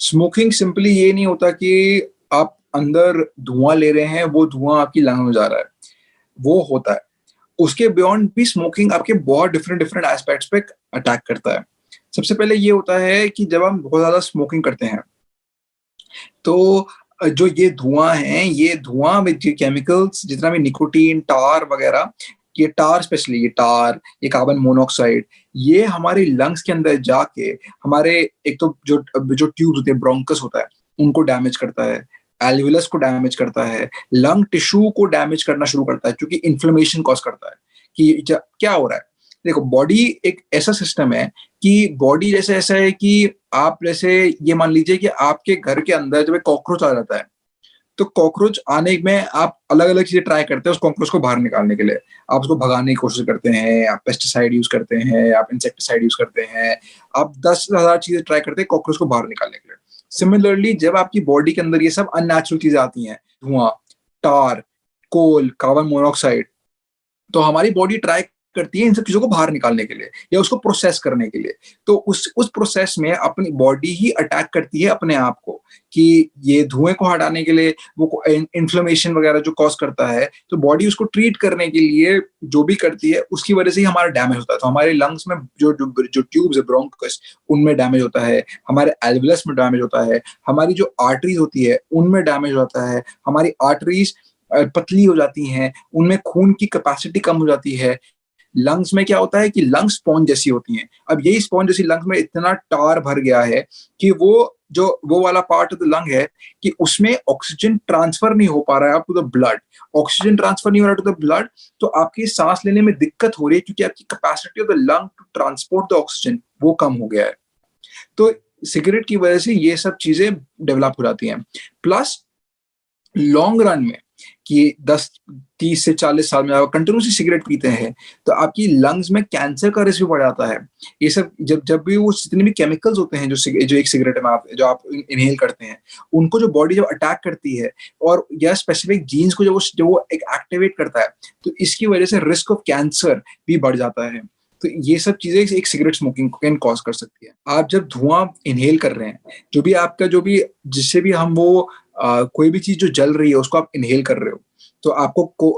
Smoking simply ये नहीं होता कि आप अंदर धुआँ ले रहे हैं, वो धुआँ आपकी लंग में जा रहा है, वो होता है। उसके बियॉन्ड भी स्मोकिंग आपके बहुत डिफरेंट डिफरेंट एस्पेक्ट्स पे अटैक करता है। सबसे पहले ये होता है कि जब हम बहुत ज़्यादा स्मोकिंग करते हैं, तो जो ये धुआँ है, ये धुआँ विद ये केमिकल्स जितना भी निकोटीन, टार वगैरह, ये टार स्पेशली ये कार्बन मोनोऑक्साइड, ये हमारे लंग्स के अंदर जाके हमारे एक तो जो ट्यूब्स होते हैं, ब्रोंकस होता है, उनको डैमेज करता है, एल्वियलस को डैमेज करता है, लंग टिश्यू को डैमेज करना शुरू करता है क्योंकि इन्फ्लेमेशन कॉज़ करता है। कि क्या हो रहा है? देखो, बॉडी एक ऐसा सिस्टम है कि बॉडी जैसे ऐसा है कि आप जैसे ये मान लीजिए कि आपके घर के अंदर जब एक कॉकरोच आ जाता है, तो कॉकरोच आने में आप अलग-अलग चीज़ें ट्राई करते हैं उस कॉकरोच को बाहर निकालने के लिए। आप उसको भगाने की कोशिश करते हैं, आप पेस्टिसाइड यूज़ करते हैं, आप इंसेक्टिसाइड यूज़ करते हैं, आप 10,000 चीज़ें ट्राई करते हैं कॉकरोच को बाहर निकालने के लिए। सिमिलरली जब आपकी बॉडी के अंदर ये सब अननेचुरल चीज़ें आती हैं, धुआँ, टार, कोल, कार्बन मोनोऑक्साइड, तो हमारी बॉडी ट्राई करती है इन सब चीज़ों को बाहर निकालने के लिए या उसको प्रोसेस करने के लिए। तो उस प्रोसेस में अपनी बॉडी ही अटैक करती है अपने आप को कि ये धुएँ को हटाने के लिए वो इन्फ्लेमेशन वगैरह जो कॉज़ करता है, तो बॉडी उसको ट्रीट करने के लिए जो भी करती है, उसकी वजह से ही हमारा डैमेज होता है। तो हमारे लंग्स में जो ट्यूब्स है ब्रोंकस, उनमें डैमेज होता है, हमारे एल्वियलस में डैमेज होता है, हमारी जो आर्टरीज़ होती है, उनमें डैमेज होता है, हमारी आर्टरीज़ पतली हो जाती हैं, उनमें खून की कैपेसिटी कम हो जाती है। लंग्स में क्या होता है कि लंग्स स्पॉन्ज जैसी होती हैं। अब यही स्पॉन्ज जैसी लंग्स में इतना टार भर गया है कि वो वाला पार्ट ऑफ द लंग है कि उसमें ऑक्सीजन ट्रांसफर नहीं हो पा रहा है up to the blood. Oxygen transfer नहीं हो रहा टू द ब्लड, तो आपकी सांस लेने में दिक्कत हो रही है क्योंकि आपकी capacity of the lung to transport the oxygen वो कम हो गया है। तो सिगरेट की वजह से ये सब चीजें डेवलप हो जाती हैं। प्लस लॉन्ग रन में कि 10 30 से 40 साल में आप कंटिन्यूअसली सिगरेट पीते हैं, तो आपकी लंग्स में कैंसर का रिस्क भी बढ़ जाता है। ये सब जब जब भी वो जितने भी केमिकल्स होते हैं जो एक सिगरेट में आप इन्हेल करते हैं, उनको जो बॉडी जब अटैक करती है और या स्पेसिफिक जीन्स को जब वो एक एक्टिवेट करता है, तो इसकी वजह से रिस्क ऑफ कैंसर भी बढ़ जाता है। तो ये सब चीज़ें एक सिगरेट स्मोकिंग कैन कॉज़ कर सकती है। आप जब धुआँ इन्हेल कर रहे हैं, जो भी जिससे भी हम कोई भी चीज़ जो जल रही है उसको आप इन्हेल कर रहे हो, तो आपको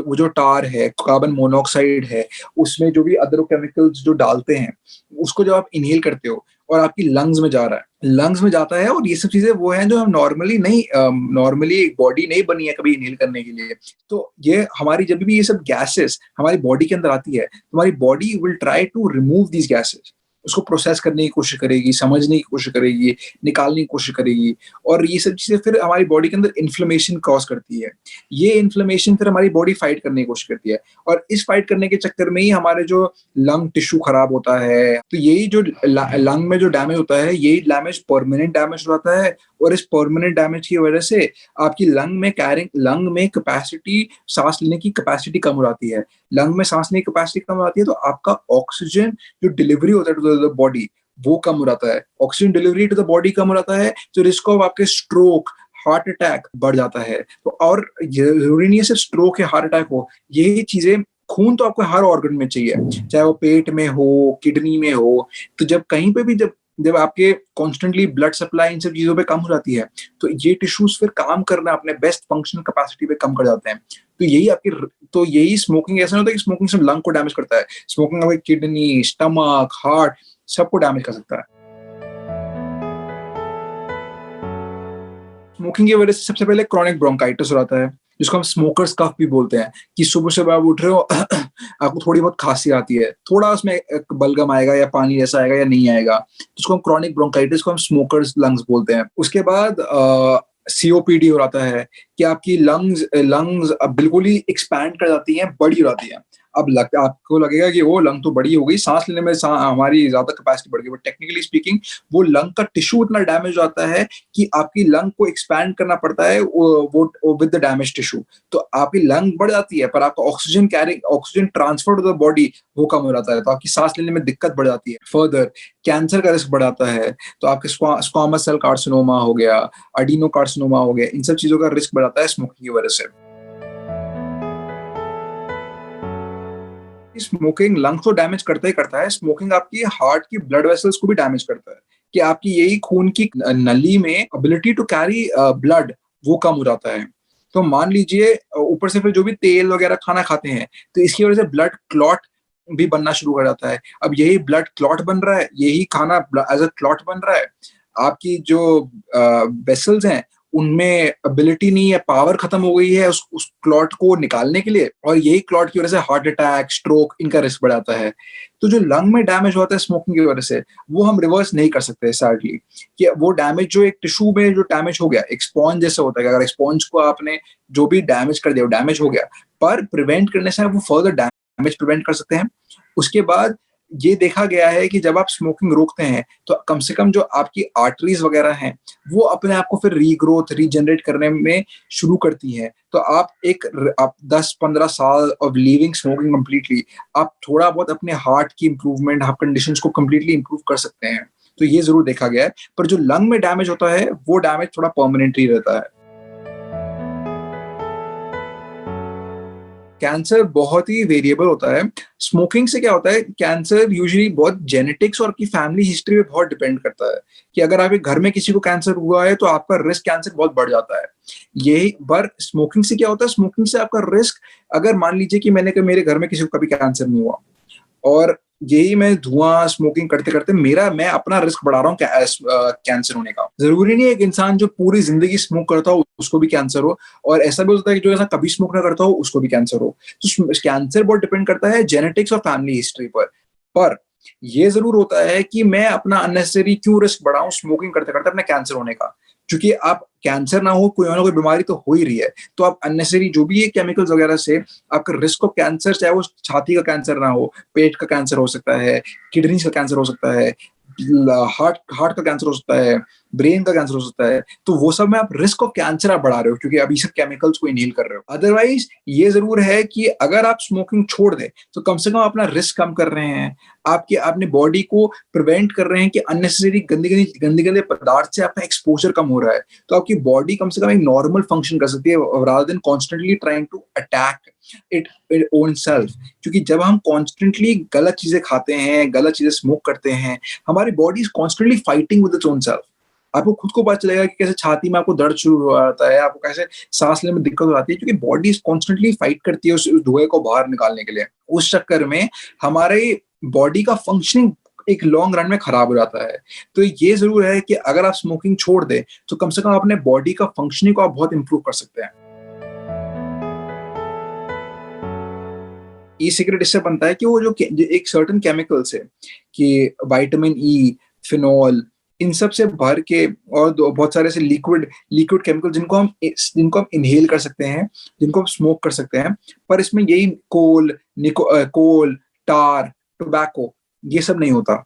वो जो टार है, कार्बन मोनोऑक्साइड है, उसमें जो भी अदर केमिकल्स जो डालते हैं, उसको जब आप इन्हेल करते हो और आपकी लंग्स में जा रहा है, लंग्स में जाता है और ये सब चीज़ें वो हैं जो हम नॉर्मली बॉडी नहीं बनी है कभी इन्हेल करने के लिए। तो ये हमारी जब भी ये सब गैसेस हमारी बॉडी के अंदर आती है, तो हमारी body will try to remove these gases. उसको प्रोसेस करने की कोशिश करेगी, समझने की कोशिश करेगी, निकालने की कोशिश करेगी और ये सब चीज़ें फिर हमारी बॉडी के अंदर इन्फ्लेमेशन कॉज़ करती है। ये इन्फ्लेमेशन फिर हमारी बॉडी फाइट करने की कोशिश करती है और इस फाइट करने के चक्कर में ही हमारे जो लंग टिश्यू खराब होता है। तो यही जो लंग में जो डैमेज होता है, यही डैमेज परमानेंट डैमेज हो जाता है और इस परमानेंट डैमेज की वजह से आपकी लंग में कैपेसिटी, सांस लेने की कैपेसिटी कम हो जाती है। लंग में सांस लेने की कैपेसिटी कम हो जाती है तो आपका ऑक्सीजन जो डिलीवरी होता है टू द बॉडी, वो कम हो जाता है। Oxygen delivery to the body कम हो जाता है, तो रिस्क ऑफ आपके स्ट्रोक, हार्ट अटैक बढ़ जाता है। तो और ये ज़रूरी नहीं है सिर्फ स्ट्रोक या हार्ट अटैक हो, यही चीज़ें खून तो आपको हर ऑर्गन में चाहिए, चाहे वो पेट में हो, किडनी में हो। तो जब कहीं पे भी जब जब आपके कॉन्स्टेंटली ब्लड सप्लाई इन सब चीज़ों पे कम हो जाती है, तो ये टिश्यूज़ फिर काम करना अपने बेस्ट फंक्शनल कैपेसिटी पे कम कर जाते हैं। तो यही स्मोकिंग ऐसा नहीं होता कि स्मोकिंग सिर्फ लंग को डैमेज करता है। स्मोकिंग आपकी किडनी, स्टमक, हार्ट सबको डैमेज कर सकता है। स्मोकिंग की वजह से सबसे पहले क्रॉनिक ब्रोंकाइटिस हो जाता है, जिसको हम स्मोकर्स कफ भी बोलते हैं कि सुबह-सुबह आप उठ रहे हो आपको थोड़ी बहुत खाँसी आती है, थोड़ा उसमें एक बलगम आएगा या पानी जैसा आएगा या नहीं आएगा, जिसको हम क्रॉनिक ब्रोंकाइटिस को हम स्मोकर्स लंग्स बोलते हैं। उसके बाद सीओपीडी हो जाता है कि आपकी लंग्स लंग्स अब बिल्कुल ही एक्सपैंड कर जाती हैं, बड़ी हो जाती हैं। आपको लगेगा कि वो लंग तो बड़ी हो गई, सांस लेने में हमारी ज़्यादा कैपेसिटी बढ़ गई, बट टेक्निकली स्पीकिंग वो लंग का टिश्यू इतना डैमेज हो जाता है कि आपकी लंग को एक्सपैंड करना पड़ता है वो विद द डैमेज टिश्यू। तो आपकी लंग बढ़ जाती है पर आपका oxygen transfer to the body वो कम हो जाता है, तो आपकी सांस लेने में दिक्कत बढ़ जाती है। फर्दर कैंसर का रिस्क बढ़ जाता है, तो आपके स्क्वामस सेल कार्सिनोमा हो गया, एडिनोकार्सिनोमा हो गया, इन सब चीज़ों का रिस्क बढ़ जाता है स्मोकिंग की वजह से। स्मोकिंग लंग्स को डैमेज करता ही करता है, स्मोकिंग आपकी हार्ट की ब्लड वेसल्स को भी डैमेज करता है। कि आपकी यही खून की नली में एबिलिटी टू कैरी ब्लड वो कम हो जाता है। तो मान लीजिए ऊपर से फिर जो भी तेल वगैरह खाना खाते हैं, तो इसकी वजह से ब्लड क्लॉट भी बनना शुरू कर जाता है। अब यही ब्लड क्लॉट बन रहा है, यही खाना एज़ अ क्लॉट बन रहा है, आपकी जो वेसल्स हैं, उनमें एबिलिटी नहीं है, पावर खत्म हो गई है उस क्लॉट को निकालने के लिए, और यही क्लॉट की वजह से हार्ट अटैक, स्ट्रोक इनका रिस्क बढ़ जाता है। तो जो लंग में डैमेज होता है स्मोकिंग की वजह से, वो हम रिवर्स नहीं कर सकते सैडली, कि वो डैमेज जो एक टिश्यू में जो डैमेज हो गया, एक स्पॉन्ज जैसे होता है कि अगर स्पॉन्ज को आपने जो भी डैमेज कर दिया, वो डैमेज हो गया, पर प्रिवेंट करने से वो फर्दर डैमेज प्रिवेंट कर सकते हैं। उसके बाद ये देखा गया है कि जब आप स्मोकिंग रोकते हैं, तो कम से कम जो आपकी आर्टरीज वगैरह हैं, वो अपने आप को फिर रीग्रोथ, रीजनरेट करने में शुरू करती हैं। तो आप 10-15 साल ऑफ लीविंग स्मोकिंग कंप्लीटली, आप थोड़ा बहुत अपने हार्ट की इंप्रूवमेंट, हार्ट कंडीशंस को कंप्लीटली इंप्रूव कर सकते हैं। तो ये ज़रूर देखा गया है, पर जो लंग में डैमेज होता है, वो डैमेज थोड़ा परमानेंटली रहता है। कैंसर बहुत ही वेरिएबल होता है। स्मोकिंग से क्या होता है, कैंसर यूजुअली बहुत जेनेटिक्स और आपकी फैमिली हिस्ट्री पे बहुत डिपेंड करता है, कि अगर आपके घर में किसी को कैंसर हुआ है, तो आपका रिस्क कैंसर बहुत बढ़ जाता है। यही पर स्मोकिंग से क्या होता है, स्मोकिंग से आपका रिस्क, अगर मान लीजिए कि मेरे घर में किसी को कभी कैंसर नहीं हुआ, और यही मैं धुआँ स्मोकिंग करते-करते मैं अपना रिस्क बढ़ा रहा हूँ कैंसर होने का। ज़रूरी नहीं है एक इंसान जो पूरी ज़िंदगी स्मोक करता हो, उसको भी कैंसर हो, और ऐसा भी हो सकता है कि जो ऐसा कभी स्मोक ना करता हो, उसको भी कैंसर हो। तो कैंसर बहुत डिपेंड करता है जेनेटिक्स और फैमिली हिस्ट्री पर। पर ये ज़रूर होता है कि मैं अपना अननेसेसरी क्यों रिस्क बढ़ाऊँ स्मोकिंग करते-करते अपने कैंसर होने का? क्योंकि आप कैंसर ना हो, कोई ना कोई बीमारी तो हो ही रही है। तो आप अननेसेसरी जो भी ये केमिकल्स वगैरह से आपका रिस्क ऑफ कैंसर, चाहे वो छाती का कैंसर ना हो, पेट का कैंसर हो सकता है, किडनीज़ का कैंसर हो सकता है, हार्ट हार्ट का कैंसर हो सकता है, ब्रेन का कैंसर हो सकता है। तो वो सब में आप रिस्क ऑफ कैंसर आप बढ़ा रहे हो, क्योंकि आप ये सब केमिकल्स को इन्हेल कर रहे हो। अदरवाइज़ ये ज़रूर है कि अगर आप स्मोकिंग छोड़ दें, तो कम से कम अपना रिस्क कम कर रहे हैं। अपनी बॉडी को प्रिवेंट कर रहे हैं कि अननेसेसरी गंदे-गंदे पदार्थ से आपका एक्सपोज़र कम हो रहा है। तो आपकी बॉडी कम से कम एक नॉर्मल फंक्शन कर सकती है, rather than constantly trying to attack it own self. क्योंकि जब हम कॉन्स्टेंटली गलत चीज़ें खाते हैं, गलत चीज़ें स्मोक करते हैं, हमारी body is constantly fighting with its own self. आपको खुद को पता चलेगा कि कैसे छाती में आपको दर्द शुरू हो जाता है, आपको कैसे साँस लेने में दिक्कत हो जाती है, क्योंकि बॉडी इज़ कॉन्स्टेंटली फाइट करती है उस धुएँ को बाहर निकालने के लिए। उस चक्कर में हमारे बॉडी का फंक्शनिंग एक लॉन्ग रन में खराब हो जाता है। तो ये ज़रूर है कि अगर आप स्मोकिंग छोड़ दें, तो कम से कम अपने बॉडी का फंक्शनिंग को आप बहुत इम्प्रूव कर सकते हैं। ई-सिगरेट इससे बनता है कि वो जो एक सर्टेन केमिकल्स है, कि विटामिन ई, फिनॉल, इन सब से भर के, और बहुत सारे ऐसे लिक्विड लिक्विड केमिकल जिनको हम इनहेल कर सकते हैं, जिनको हम स्मोक कर सकते हैं। पर इसमें यही कोल, टार, टोबैको, ये सब नहीं होता।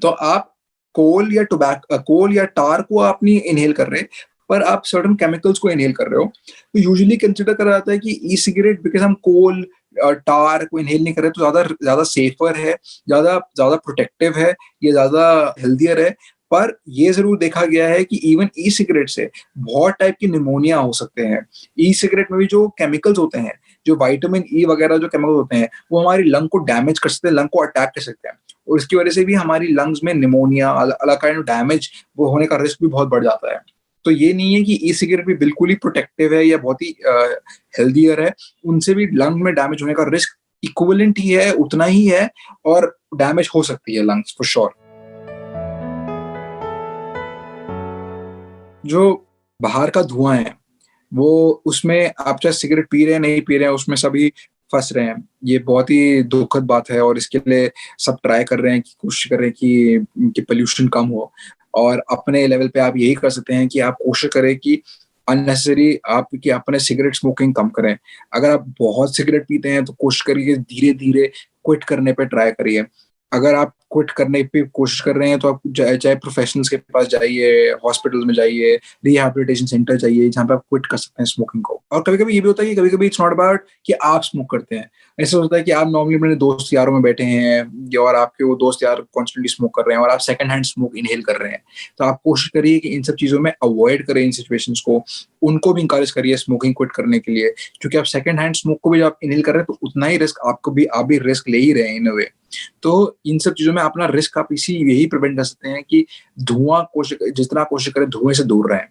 तो आप कोल या टार को आप नहीं इनहेल कर रहे, पर आप सर्टेन केमिकल्स को इनहेल कर रहे हो। तो यूजुअली कंसिडर करा जाता है कि ई-सिगरेट, बिकॉज़ हम कोल टार को इनहेल नहीं कर रहे, तो ज़्यादा ज़्यादा सेफर है, ज़्यादा ज़्यादा प्रोटेक्टिव है, ये ज़्यादा हेल्थियर है। पर ये ज़रूर देखा गया है कि इवन ई-सिगरेट से बहुत टाइप की निमोनिया हो सकते हैं। ई-सिगरेट में भी जो केमिकल्स होते हैं, जो विटामिन ई वगैरह जो केमिकल होते हैं, वो हमारी लंग को डैमेज कर सकते हैं, लंग को अटैक कर सकते हैं। और इसकी वजह से भी हमारी लंग्स में निमोनिया, अलग काइंड ऑफ डैमेज वो होने का रिस्क भी बहुत बढ़ जाता है। तो ये नहीं है कि ई-सिगरेट भी बिल्कुल ही प्रोटेक्टिव है या बहुत ही हेल्थियर है। उनसे भी लंग में डैमेज होने का रिस्क इक्विवेलेंट ही है, उतना ही है, और डैमेज हो सकती है लंग्स फॉर श्योर। जो बाहर का धुआँ है, वो उसमें आप चाहे सिगरेट पी रहे हैं, नहीं पी रहे हैं, उसमें सभी फँस रहे हैं। ये बहुत ही दुखद बात है, और इसके लिए सब ट्राई कर रहे हैं, कि कोशिश कर रहे हैं कि पॉल्यूशन कम हो। और अपने लेवल पे आप यही कर सकते हैं कि आप कोशिश करें कि अपने सिगरेट स्मोकिंग कम करें। अगर आप बहुत सिगरेट पीते हैं, तो कोशिश करिए धीरे-धीरे क्विट करने पे ट्राई करिए। अगर आप क्विट करने की कोशिश कर रहे हैं, तो आप चाहे प्रोफेशनल्स के पास जाइए, हॉस्पिटल में जाइए, रिहैबिलिटेशन सेंटर जाइए, जहाँ पे आप क्विट कर सकते हैं स्मोकिंग को। और कभी-कभी ये भी होता है कि कभी-कभी इट्स नॉट अबाउट कि आप स्मोक करते हैं। ऐसा होता है कि आप नॉर्मली अपने दोस्त यारों में बैठे हैं, और आपके वो दोस्त यार कॉन्स्टेंटली स्मोक कर रहे हैं, और आप सेकंड हैंड स्मोक इन्हेल कर रहे हैं। तो आप कोशिश करिए कि इन सब चीज़ों में अवॉइड करें इन सिचुएशंस को। उनको भी एनकरेज करिए स्मोकिंग क्विट करने के लिए, क्योंकि आप सेकंड हैंड स्मोक को भी जब आप इन्हेल कर रहे हैं, तो उतना ही रिस्क आप भी रिस्क ले ही रहे हैं इन अ वे। तो इन सब चीज़ों में में अपना रिस्क आप इसी यही प्रिवेंट कर सकते हैं कि धुआँ जितना कोशिश करें धुएँ से दूर रहें।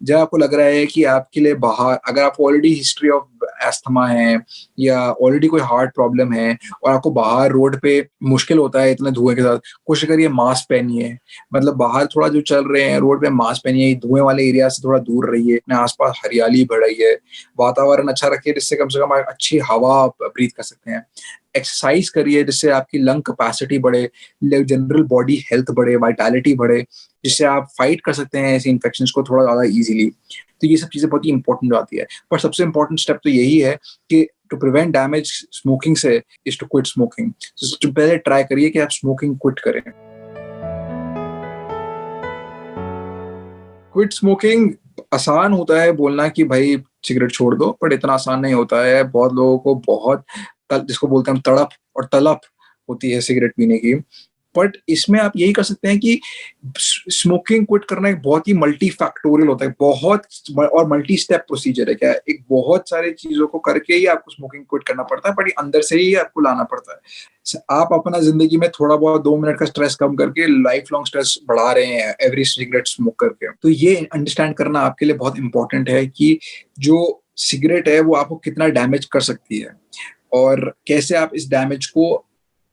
जब आपको लग रहा है कि आपके लिए बाहर अगर आपको ऑलरेडी हिस्ट्री ऑफ अस्थमा है या ऑलरेडी कोई हार्ट प्रॉब्लम है और आपको बाहर रोड पे मुश्किल होता है इतने धुएँ के साथ, कोशिश करिए मास्क पहनिए। मतलब बाहर थोड़ा जो चल रहे हैं रोड पे मास्क पहनिए, धुएँ वाले एरिया से थोड़ा दूर रहिए, अपने आस-पास हरियाली बढ़ाइए, वातावरण अच्छा रखिए जिससे कम से कम आप अच्छी हवा आप ब्रीथ कर सकते हैं। एक्सरसाइज करिए जिससे आपकी लंग कैपेसिटी बढ़े, जनरल बॉडी हेल्थ बढ़े, वाइटैलिटी बढ़े, जिससे आप फाइट कर सकते हैं ऐसे इन्फेक्शंस को थोड़ा ज़्यादा ईज़िली। तो ये सब चीज़ें बहुत ही इम्पोर्टेंट हो जाती है। पर सबसे इम्पोर्टेंट स्टेप तो यही है कि टू प्रिवेंट डैमेज स्मोकिंग से इज़ टू क्विट स्मोकिंग। तो पहले ट्राई करिए कि आप स्मोकिंग क्विट करें। क्विट स्मोकिंग आसान होता है बोलना कि भाई सिगरेट छोड़ दो, बट इतना आसान नहीं होता है। बहुत लोगों को बहुत जिसको बोलते हैं हम तड़प और तलब होती है सिगरेट पीने की। बट इसमें आप यही कर सकते हैं कि स्मोकिंग क्विट करना एक बहुत ही मल्टी फैक्टोरियल होता है, और मल्टी स्टेप प्रोसीजर है। क्या है, एक बहुत सारी चीज़ों को करके ही आपको स्मोकिंग क्विट करना पड़ता है, बट ये अंदर से ही आपको लाना पड़ता है। आप अपना ज़िंदगी में थोड़ा बहुत 2 मिनट का स्ट्रेस कम करके लाइफ लॉन्ग स्ट्रेस बढ़ा रहे हैं एवरी सिगरेट स्मोक करके। तो ये अंडरस्टैंड करना आपके लिए बहुत इम्पोर्टेंट है कि जो सिगरेट है वो आपको कितना डैमेज कर सकती है और कैसे आप इस डैमेज को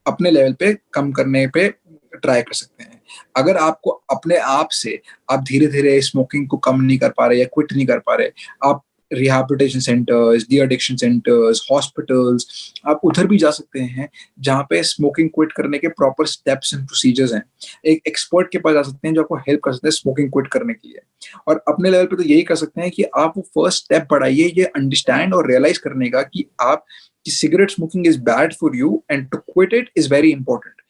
अपने लेवल पे कम करने पे ट्राई कर सकते हैं। अगर आपको अपने आप से आप धीरे-धीरे स्मोकिंग को कम नहीं कर पा रहे या क्विट नहीं कर पा रहे, आप rehabilitation centres, de addiction centres, hospitals, आप उधर भी जा सकते हैं, जहाँ पे स्मोकिंग क्विट करने के प्रॉपर स्टेप्स एंड प्रोसीजर्स हैं। एक एक्सपर्ट के पास जा सकते हैं, जो आपको हेल्प कर सकते हैं स्मोकिंग क्विट करने के लिए। और अपने लेवल पे तो यही कर सकते हैं कि आप वो फर्स्ट स्टेप बढ़ाइए, ये अंडरस्टैंड और रियलाइज़ करने का कि cigarette smoking is bad for you and to quit it is very important.